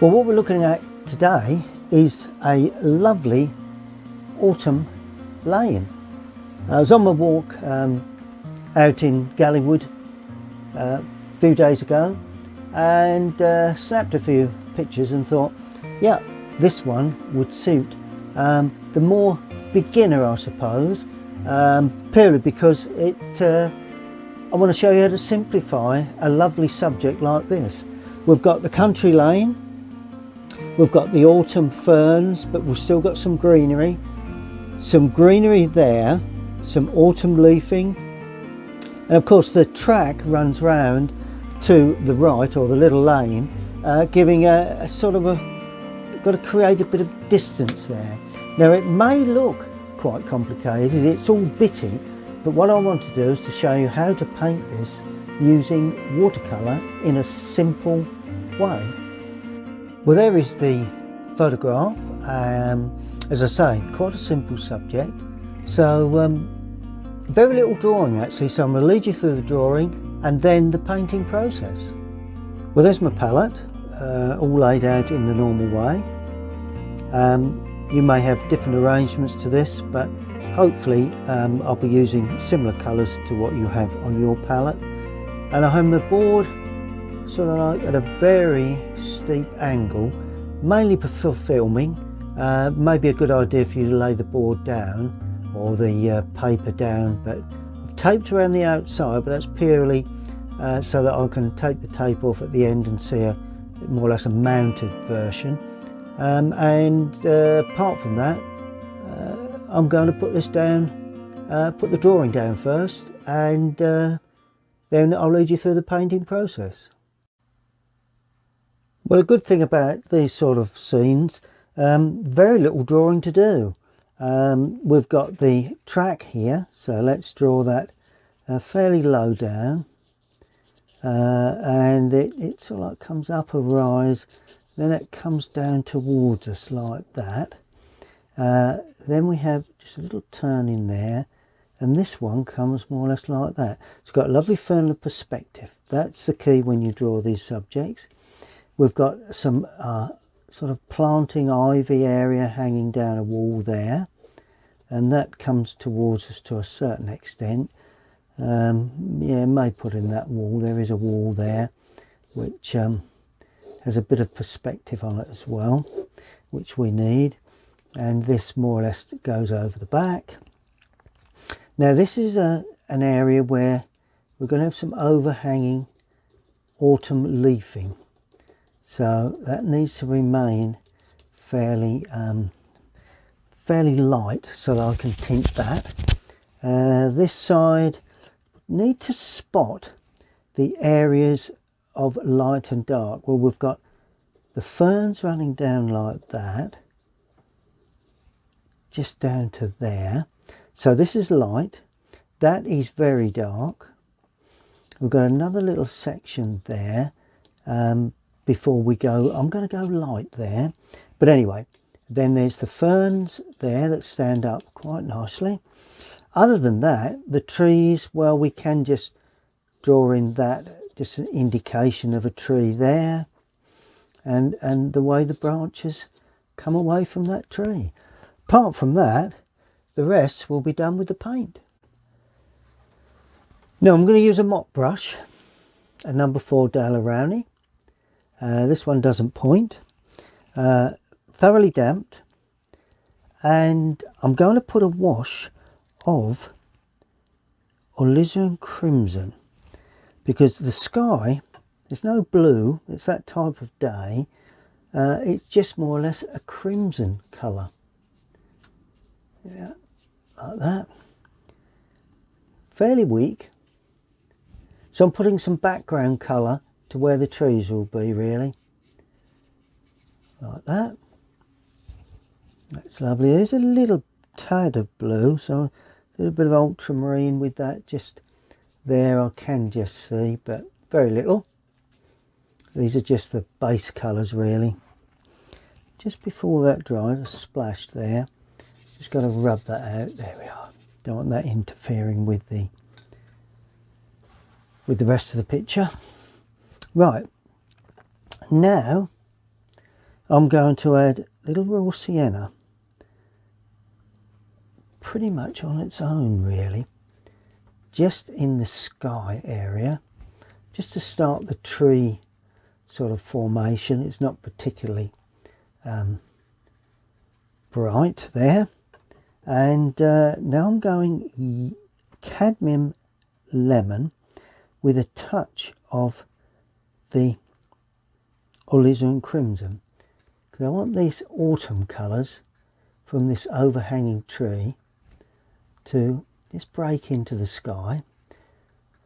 Well, what we're looking at today is a lovely autumn lane. I was on my walk out in Gallywood a few days ago and snapped a few pictures and thought, yeah, this one would suit the more beginner, I suppose, purely because I want to show you how to simplify a lovely subject like this. We've got the country lane, we've got the autumn ferns, but we've still got some greenery there, some autumn leafing, and of course the track runs round to the right, or the little lane, giving a sort of got to create a bit of distance there. Now it may look quite complicated, it's all bitty, but what I want to do is to show you how to paint this using watercolour in a simple way. Well, there is the photograph. As I say, quite a simple subject, so very little drawing actually, so I'm going to lead you through the drawing and then the painting process. Well, there's my palette, all laid out in the normal way. You may have different arrangements to this, but hopefully I'll be using similar colours to what you have on your palette. And I have my board sort of like at a very steep angle, mainly for filming. Maybe a good idea for you to lay the board down or the paper down, but I've taped around the outside, but that's purely so that I can take the tape off at the end and see a more or less a mounted version. Apart from that, I'm going to put this down, put the drawing down first, and then I'll lead you through the painting process. Well, a good thing about these sort of scenes, very little drawing to do. We've got the track here, so let's draw that fairly low down, and it sort of like comes up a rise, then it comes down towards us like that. Then we have just a little turn in there, and this one comes more or less like that. It's got a lovely fernal perspective. That's the key when you draw these subjects. We've got some sort of planting ivy area hanging down a wall there, and that comes towards us to a certain extent. Yeah, may put in that wall. There is a wall there which has a bit of perspective on it as well, which we need, and this more or less goes over the back. Now this is an area where we're going to have some overhanging autumn leafing, so that needs to remain fairly light so that I can tint that. This side, need to spot the areas of light and dark. Well, we've got the ferns running down like that, just down to there, so this is light, that is very dark. We've got another little section there. Before we go, I'm going to go light there, but anyway, then there's the ferns there that stand up quite nicely. Other than that, the trees, well, we can just draw in that, just an indication of a tree there, and the way the branches come away from that tree. Apart from that, the rest will be done with the paint. Now I'm going to use a mop brush, a number 4 Daler-Rowney. This one doesn't point, thoroughly damped, and I'm going to put a wash of alizarin crimson, because the sky, there's no blue, it's that type of day, it's just more or less a crimson colour. Yeah, like that. Fairly weak, so I'm putting some background colour to where the trees will be, really, like that. That's lovely. There's a little tad of blue, so a little bit of ultramarine with that just there, I can just see, but very little. These are just the base colours really. Just before that dries, a splash there, just got to rub that out. There we are. Don't want that interfering with the rest of the picture. Right, now I'm going to add a little raw sienna, pretty much on its own really, just in the sky area, just to start the tree sort of formation. It's not particularly bright there. And now I'm going cadmium lemon with a touch of the alizarin crimson, because I want these autumn colours from this overhanging tree to just break into the sky.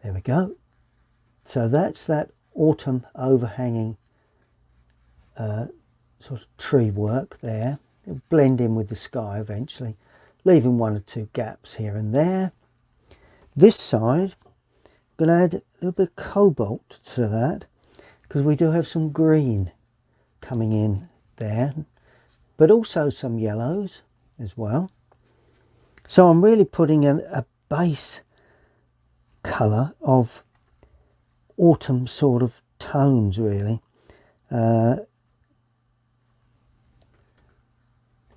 There we go. So that's that autumn overhanging sort of tree work there. It'll blend in with the sky eventually, leaving one or two gaps here and there. This side, I'm going to add a little bit of cobalt to that, because we do have some green coming in there, but also some yellows as well. So I'm really putting a base colour of autumn sort of tones really.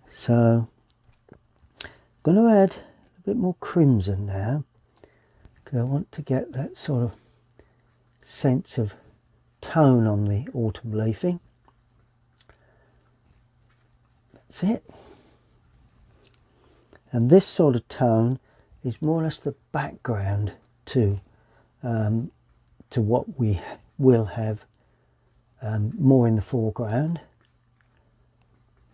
So I'm going to add a bit more crimson now, because I want to get that sort of sense of tone on the autumn leafing. That's it. And this sort of tone is more or less the background to what we will have more in the foreground.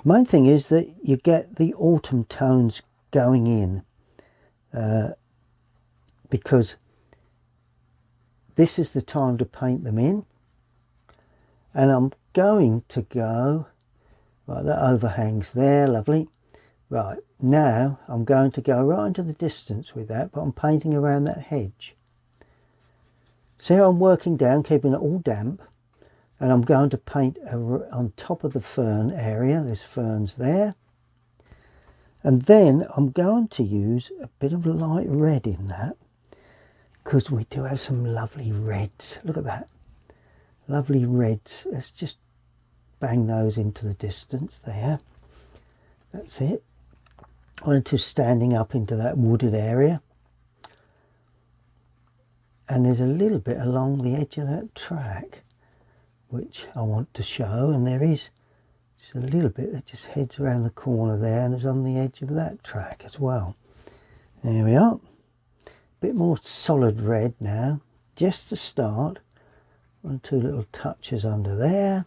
Main thing is that you get the autumn tones going in, because this is the time to paint them in. And I'm going to go, right, that overhangs there, lovely. Right, now I'm going to go right into the distance with that, but I'm painting around that hedge. See how I'm working down, keeping it all damp, and I'm going to paint on top of the fern area. There's ferns there. And then I'm going to use a bit of light red in that, because we do have some lovely reds. Look at that. Lovely reds. Let's just bang those into the distance there. That's it. I wanted to standing up into that wooded area. And there's a little bit along the edge of that track which I want to show, and there is just a little bit that just heads around the corner there and is on the edge of that track as well. There we are. A bit more solid red now, just to start. 1 or 2 little touches under there.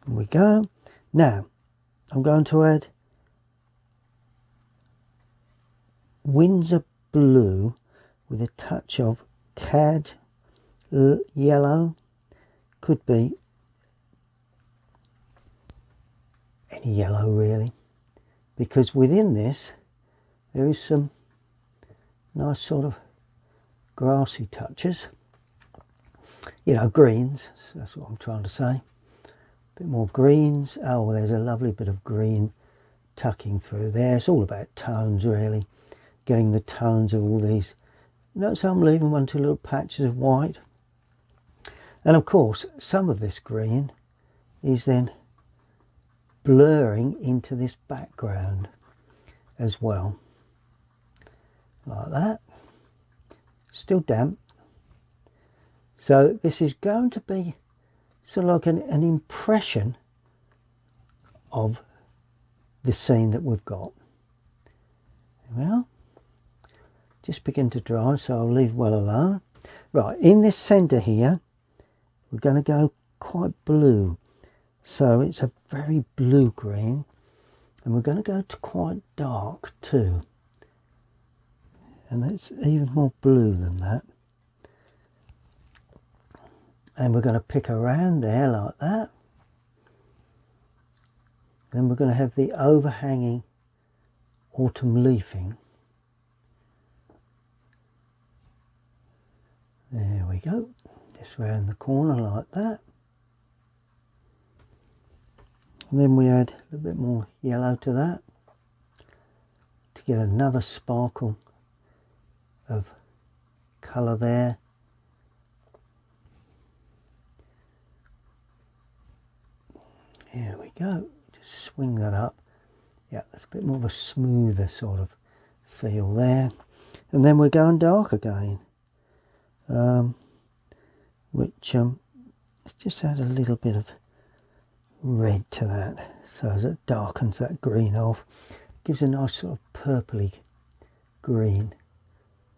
There we go. Now I'm going to add Windsor blue with a touch of cad yellow. Could be any yellow really, because within this there is some nice sort of grassy touches, you know, greens. That's what I'm trying to say. A bit more greens. Oh, there's a lovely bit of green tucking through there. It's all about tones really, getting the tones of all these. Notice how I'm leaving 1 or 2 little patches of white. And of course, some of this green is then blurring into this background as well. Like that. Still damp. So this is going to be sort of like an impression of the scene that we've got. There we are. Just begin to dry, so I'll leave well alone. Right, in this centre here, we're going to go quite blue. So it's a very blue green, and we're going to go to quite dark too. And it's even more blue than that. And we're going to pick around there like that. Then we're going to have the overhanging autumn leafing. There we go. Just round the corner like that. And then we add a little bit more yellow to that to get another sparkle of colour there. There we go. Just swing that up. Yeah, there's a bit more of a smoother sort of feel there. And then we're going dark again, which let's just add a little bit of red to that, so as it darkens that green off, gives a nice sort of purpley green,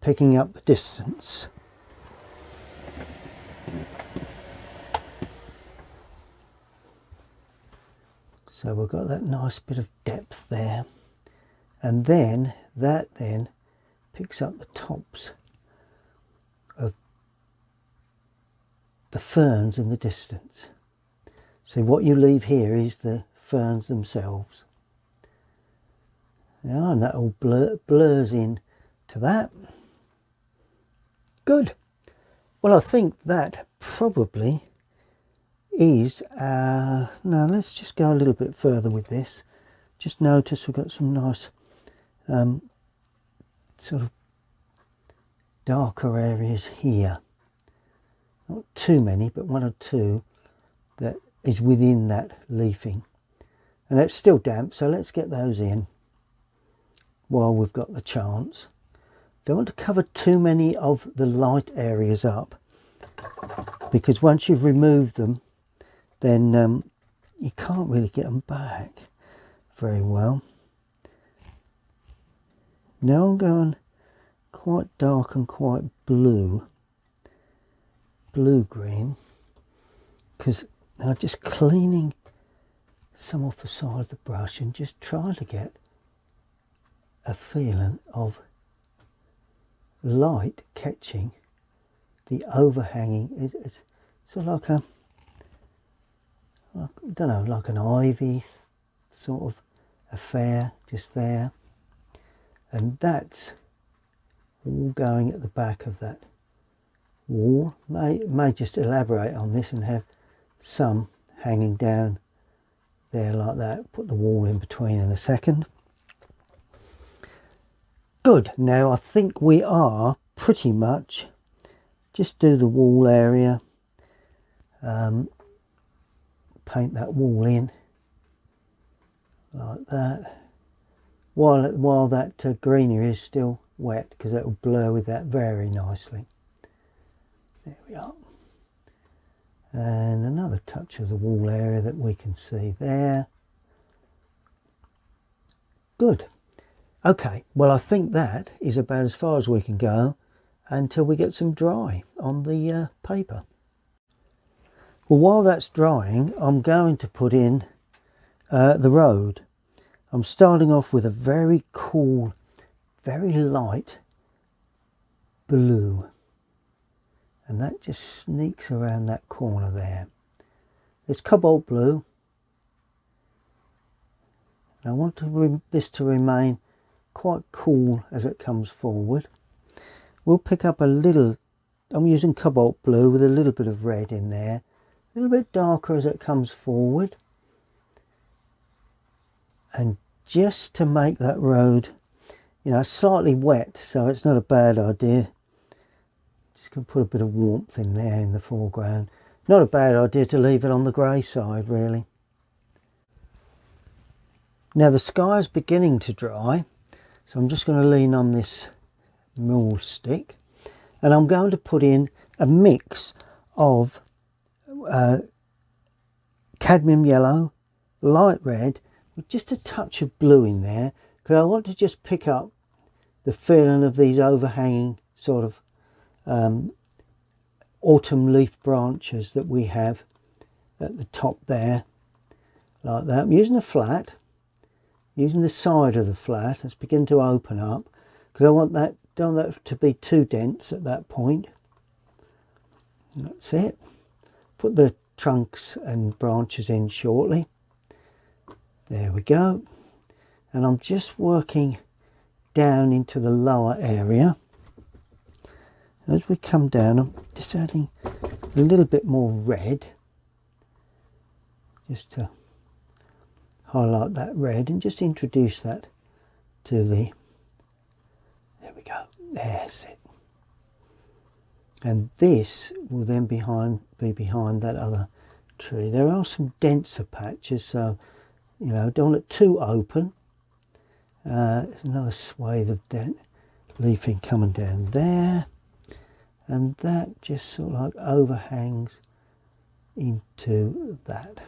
picking up the distance. So we've got that nice bit of depth there, and then that picks up the tops of the ferns in the distance. So what you leave here is the ferns themselves. Yeah, and that all blurs in to that. Good. Well, I think that probably is, now let's just go a little bit further with this. Just notice we've got some nice sort of darker areas here. Not too many, but one or two that is within that leafing. And it's still damp, so let's get those in while we've got the chance. Don't want to cover too many of the light areas up, because once you've removed them, then you can't really get them back very well. Now I'm going quite dark and quite blue green, because I'm just cleaning some off the side of the brush and just trying to get a feeling of light catching the overhanging. It's sort of like I don't know, like an ivy sort of affair just there, and that's all going at the back of that wall. May just elaborate on this and have some hanging down there like that. Put the wall in between in a second. Good. Now I think we are pretty much just do the wall area, paint that wall in like that, while that greenery is still wet, because that will blur with that very nicely. There we are. And another touch of the wall area that we can see there. Good. Okay, well I think that is about as far as we can go until we get some dry on the paper. Well, while that's drying, I'm going to put in the road. I'm starting off with a very cool, very light blue, and that just sneaks around that corner there. It's cobalt blue, and I want this to remain quite cool as it comes forward. We'll pick up a little, I'm using cobalt blue with a little bit of red in there, a little bit darker as it comes forward, and just to make that road, you know, slightly wet, so it's not a bad idea. Just going to put a bit of warmth in there in the foreground. Not a bad idea to leave it on the grey side, really. Now the sky is beginning to dry, so I'm just going to lean on this maul stick, and I'm going to put in a mix of cadmium yellow, light red, with just a touch of blue in there, because I want to just pick up the feeling of these overhanging sort of autumn leaf branches that we have at the top there, like that. I'm using a flat, using the side of the flat. Let's begin to open up, because I want that, don't want that to be too dense at that point. And that's it. Put the trunks and branches in shortly. There we go. And I'm just working down into the lower area. As we come down, I'm just adding a little bit more red, just to highlight that red and just introduce that to the, there we go, there's it. And this will then be behind that other tree. There are some denser patches, so you know, don't want it too open. There's another swathe of leafing coming down there, and that just sort of like overhangs into that.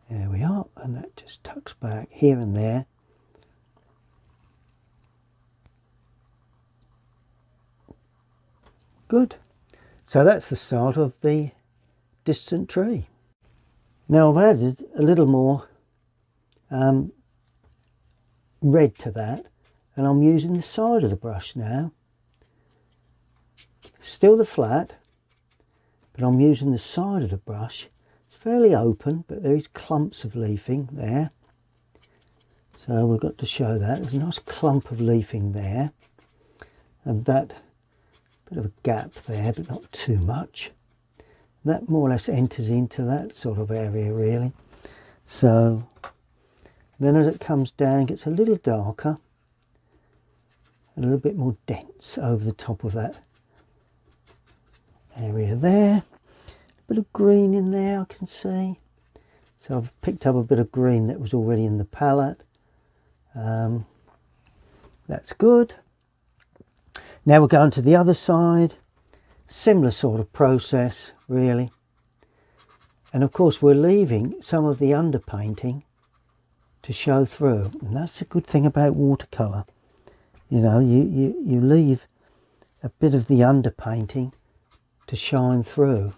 There we are, and that just tucks back here and there. Good. So that's the start of the distant tree. Now I've added a little more red to that, and I'm using the side of the brush now. Still the flat, but I'm using the side of the brush. It's fairly open, but there is clumps of leafing there. So we've got to show that. There's a nice clump of leafing there, and that bit of a gap there, but not too much. That more or less enters into that sort of area really. So then as it comes down, it gets a little darker, a little bit more dense over the top of that area there. A bit of green in there I can see. So I've picked up a bit of green that was already in the palette. That's good. Now we're going to the other side. Similar sort of process really. And of course we're leaving some of the underpainting to show through, and that's the good thing about watercolour. You know, you leave a bit of the underpainting to shine through,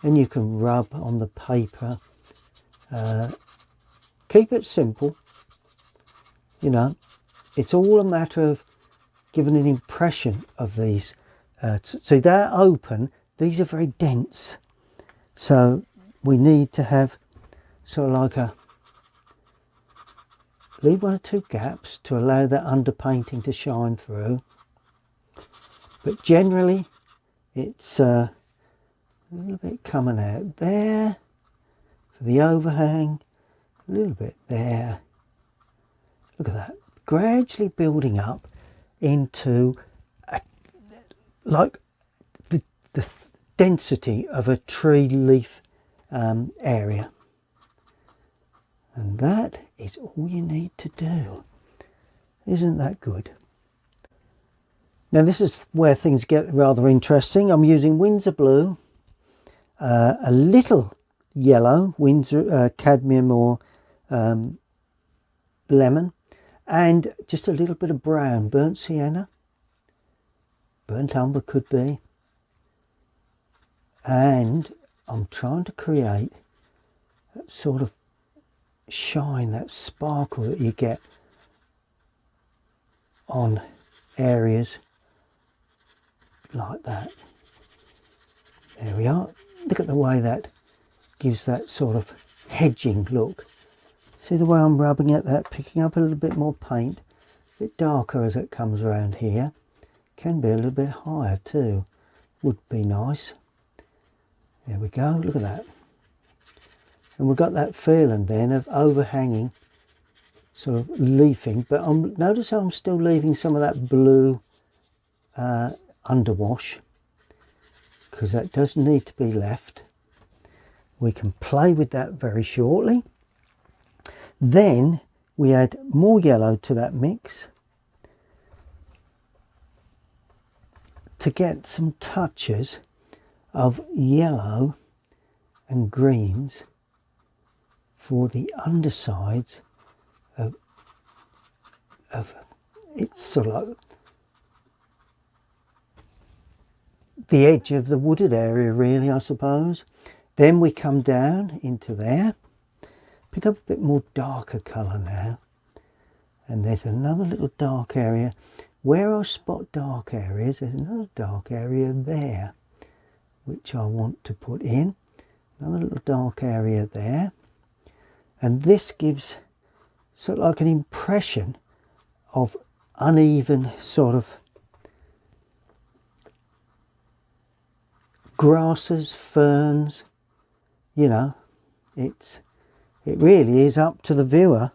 and you can rub on the paper. Keep it simple, you know. It's all a matter of giving an impression of these. So they're open, these are very dense, so we need to have sort of like a leave one or two gaps to allow that underpainting to shine through, but generally it's a little bit coming out there for the overhang, a little bit there. Look at that, gradually building up into like the density of a tree leaf area. And that is all you need to do. Isn't that good? Now this is where things get rather interesting. I'm using Winsor blue, a little yellow, Winsor cadmium or lemon, and just a little bit of brown, burnt sienna, burnt umber could be. And I'm trying to create that sort of shine, that sparkle that you get on areas like that. There we are. Look at the way that gives that sort of hedging look. See the way I'm rubbing at that, picking up a little bit more paint, a bit darker as it comes around here. Can be a little bit higher too, would be nice. There we go, look at that. And we've got that feeling then of overhanging sort of leafing, but notice how I'm still leaving some of that blue underwash, because that does need to be left. We can play with that very shortly. Then we add more yellow to that mix to get some touches of yellow and greens for the undersides of it's sort of like the edge of the wooded area really, I suppose. Then we come down into there, pick up a bit more darker colour now, and there's another little dark area. Where I spot dark areas, there's another dark area there which I want to put in, another little dark area there, and this gives sort of like an impression of uneven sort of grasses, ferns, you know. It really is up to the viewer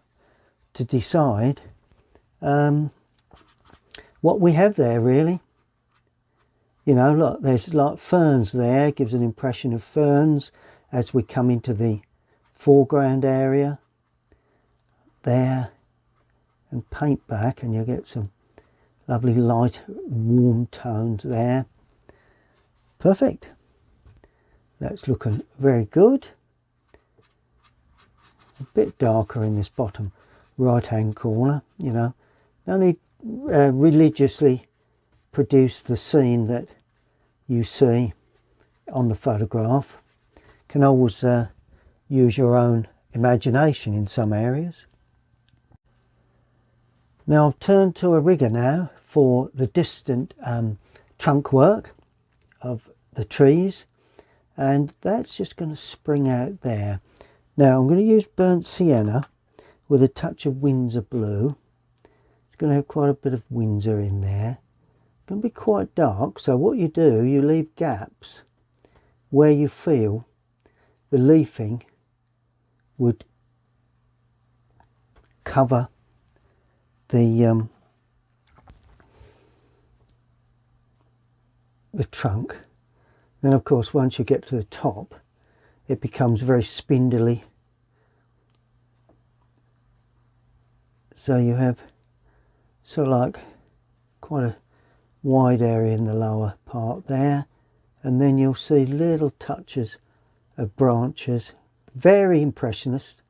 to decide what we have there really. You know, look, there's like ferns there, gives an impression of ferns as we come into the foreground area there, and paint back and you'll get some lovely light warm tones there. Perfect. That's looking very good. A bit darker in this bottom right hand corner, you know. Only religiously produce the scene that you see on the photograph. Can always use your own imagination in some areas. Now I've turned to a rigger now for the distant trunk work of the trees, and that's just going to spring out there. Now I'm going to use burnt sienna with a touch of Windsor blue. It's going to have quite a bit of Windsor in there. It's going to be quite dark, so what you do, you leave gaps where you feel the leafing would cover the trunk. Then of course once you get to the top it becomes very spindly, so you have sort of like quite a wide area in the lower part there, and then you'll see little touches of branches. Very impressionist,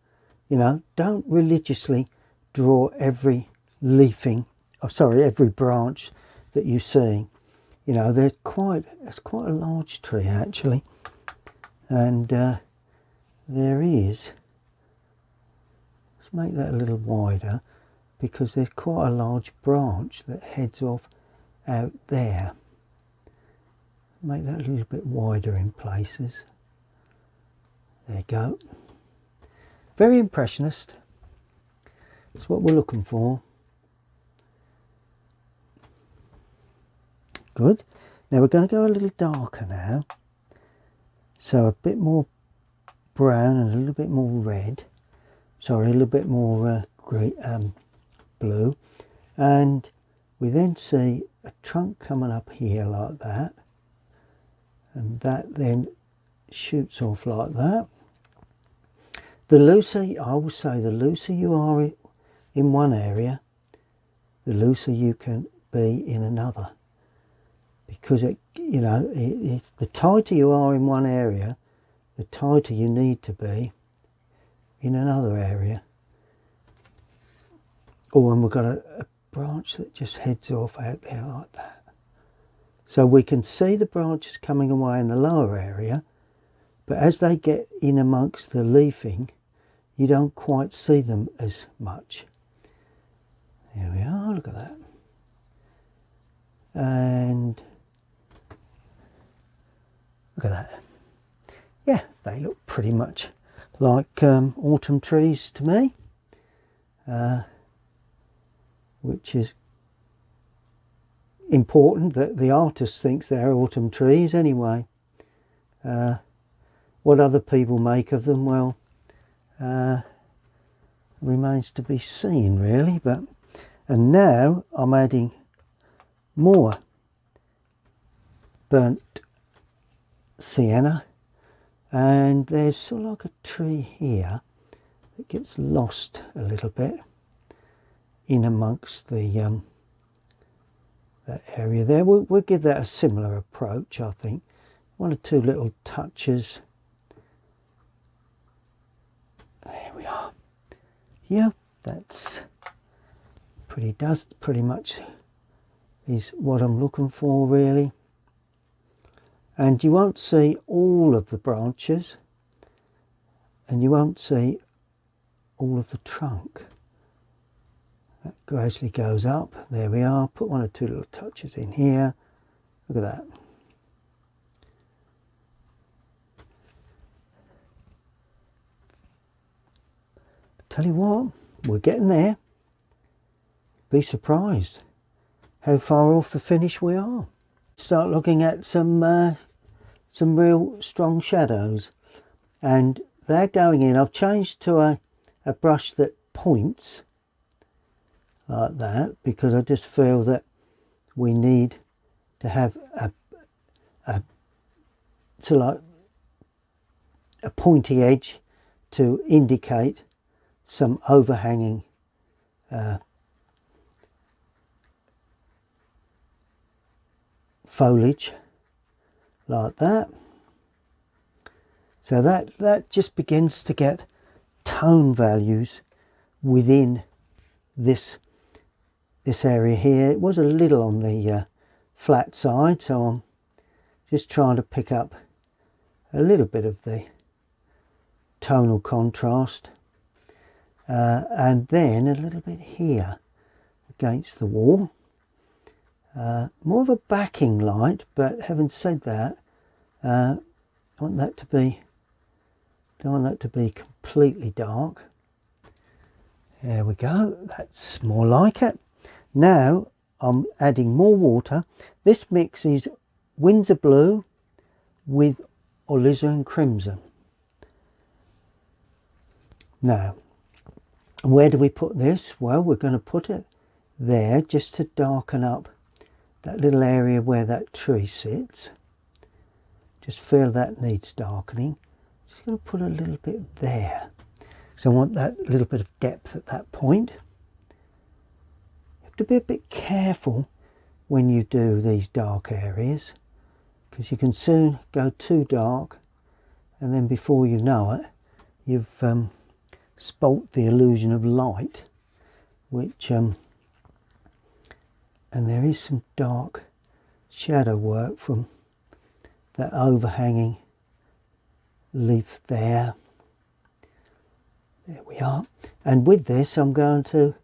you know. Don't religiously draw every leafing, every branch that you see. You know, it's quite a large tree actually, and there is, let's make that a little wider, because there's quite a large branch that heads off out there. Make that a little bit wider in places. There you go. Very impressionist. That's what we're looking for. Good. Now we're going to go a little darker now. So a bit more brown and a little bit more red. Sorry, a little bit more green, blue. And we then see a trunk coming up here like that. And that then shoots off like that. The looser, I will say, the looser you are in one area, the looser you can be in another. Because the tighter you are in one area, the tighter you need to be in another area. Or when we've got a branch that just heads off out there like that. So we can see the branches coming away in the lower area, but as they get in amongst the leafing, you don't quite see them as much. There we are, look at that. And look at that. Yeah, they look pretty much like autumn trees to me, which is important that the artist thinks they're autumn trees anyway. What other people make of them, well, remains to be seen really. And now I'm adding more burnt sienna, and there's sort of like a tree here that gets lost a little bit in amongst the that area there. We'll give that a similar approach, I think. One or two little touches. There we are. Yeah, that's pretty much is what I'm looking for really. And you won't see all of the branches, and you won't see all of the trunk. That gradually goes up. There we are. Put one or two little touches in here. Look at that. Tell you what, we're getting there. Be surprised how far off the finish we are. Start looking at some real strong shadows, and they're going in. I've changed to a brush that points like that, because I just feel that we need to have so like a pointy edge to indicate some overhanging foliage like that. So that just begins to get tone values within this area here. It was a little on the flat side, so I'm just trying to pick up a little bit of the tonal contrast, and then a little bit here against the wall. More of a backing light, but having said that, I want that to be, don't want that to be completely dark. There we go, that's more like it. Now I'm adding more water. This mix is Windsor Blue with alizarin crimson. Now, where do we put this? Well, we're going to put it there just to darken up that little area where that tree sits. Just feel that needs darkening. Just going to put a little bit there. So I want that little bit of depth at that point. You have to be a bit careful when you do these dark areas, because you can soon go too dark, and then before you know it, you've spoilt the illusion of light, which and there is some dark shadow work from that overhanging leaf there. There we are. And with this I'm going to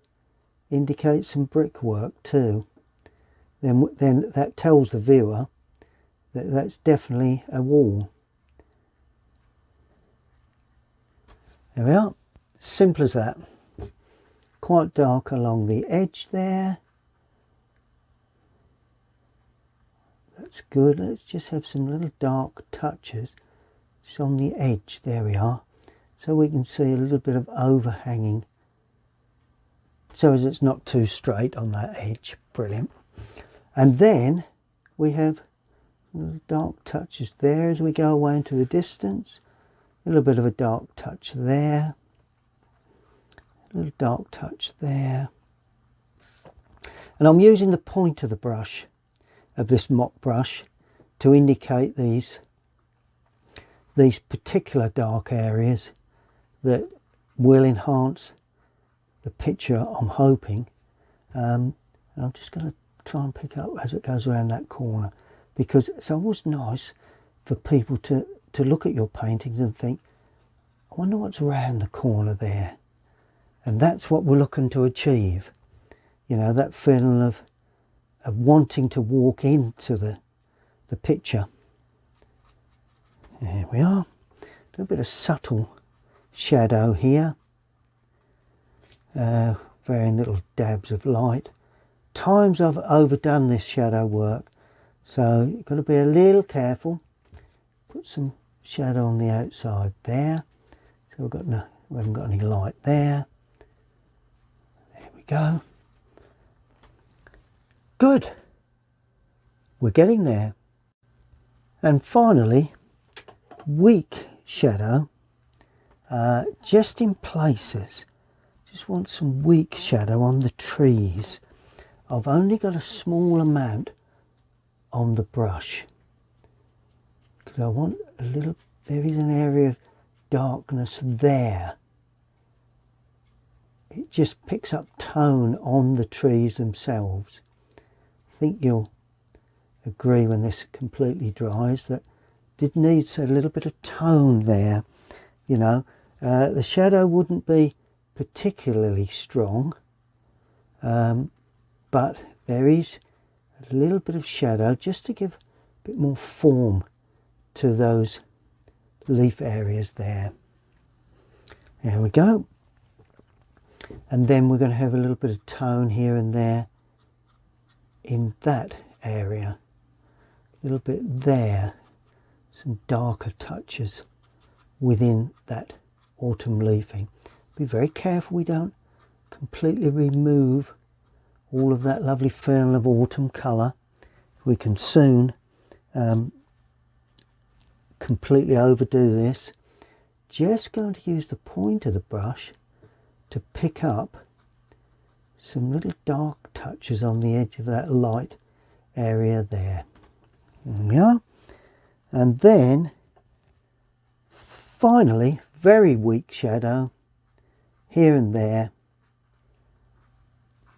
indicate some brickwork too. Then that tells the viewer that that's definitely a wall. There we are. Simple as that. Quite dark along the edge there. That's good. Let's just have some little dark touches just on the edge. There we are. So we can see a little bit of overhanging, so as it's not too straight on that edge. Brilliant. And then we have little dark touches there as we go away into the distance. A little bit of a dark touch there. A little dark touch there. And I'm using the point of the brush, of this mop brush, to indicate these particular dark areas that will enhance the picture, I'm hoping. And I'm just going to try and pick up as it goes around that corner, because it's always nice for people to look at your paintings and think, I wonder what's around the corner there. And that's what we're looking to achieve. You know, that feeling of wanting to walk into the picture. There we are. A little bit of subtle shadow here. Very little dabs of light. Times I've overdone this shadow work, so you've got to be a little careful. Put some shadow on the outside there. So we haven't got any light there. There we go. Good. We're getting there. And finally, weak shadow, just in places. Just want some weak shadow on the trees. I've only got a small amount on the brush, because I want a little, there is an area of darkness there. It just picks up tone on the trees themselves. I think you'll agree when this completely dries that it needs a little bit of tone there. You know, the shadow wouldn't be particularly strong, but there is a little bit of shadow just to give a bit more form to those leaf areas there. There we go. And then we're going to have a little bit of tone here and there in that area. A little bit there. Some darker touches within that autumn leafing. Be very careful we don't completely remove all of that lovely feeling of autumn colour. We can soon completely overdo this. Just going to use the point of the brush to pick up some little dark touches on the edge of that light area there. Yeah. And then finally, very weak shadow here and there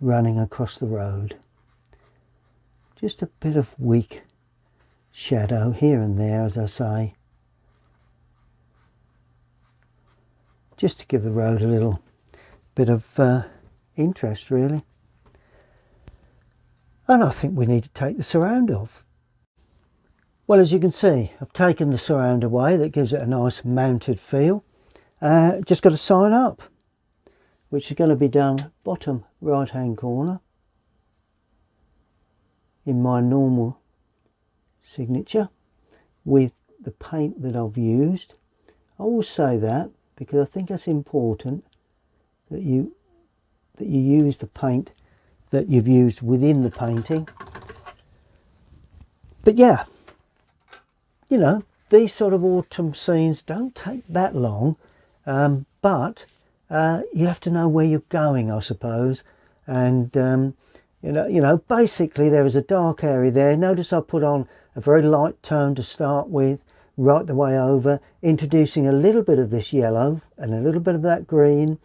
running across the road. Just a bit of weak shadow here and there, as I say, just to give the road a little bit of interest, really. And I think we need to take the surround off. Well, as you can see, I've taken the surround away. That gives it a nice mounted feel. Just got to sign up, which is going to be done bottom right hand corner in my normal signature with the paint that I've used. I will say that because I think that's important, that you use the paint that you've used within the painting. But yeah, you know, these sort of autumn scenes don't take that long, but you have to know where you're going, I suppose. And you know, basically there is a dark area there. Notice I put on a very light tone to start with, right the way over, introducing a little bit of this yellow and a little bit of that green,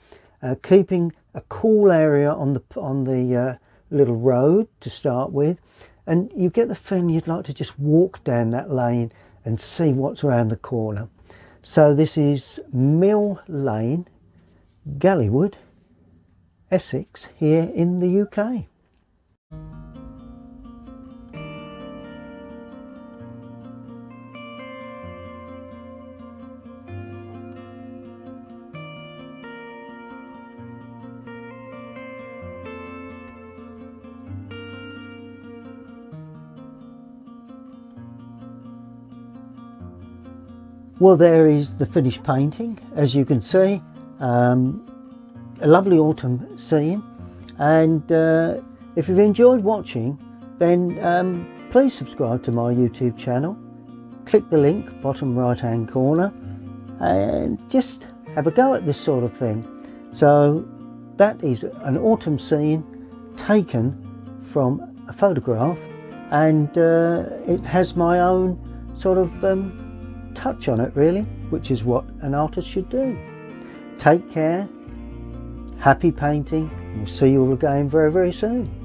keeping a cool area on the little road to start with, and you get the feeling you'd like to just walk down that lane and see what's around the corner. So this is Mill Lane, Gallywood, Essex, here in the UK. Well, there is the finished painting, as you can see. A lovely autumn scene, and if you've enjoyed watching, then please subscribe to my YouTube channel. Click the link bottom right hand corner and just have a go at this sort of thing. So that is an autumn scene taken from a photograph, and it has my own sort of touch on it, really, which is what an artist should do. Take care, happy painting, and we'll see you all again very, very soon.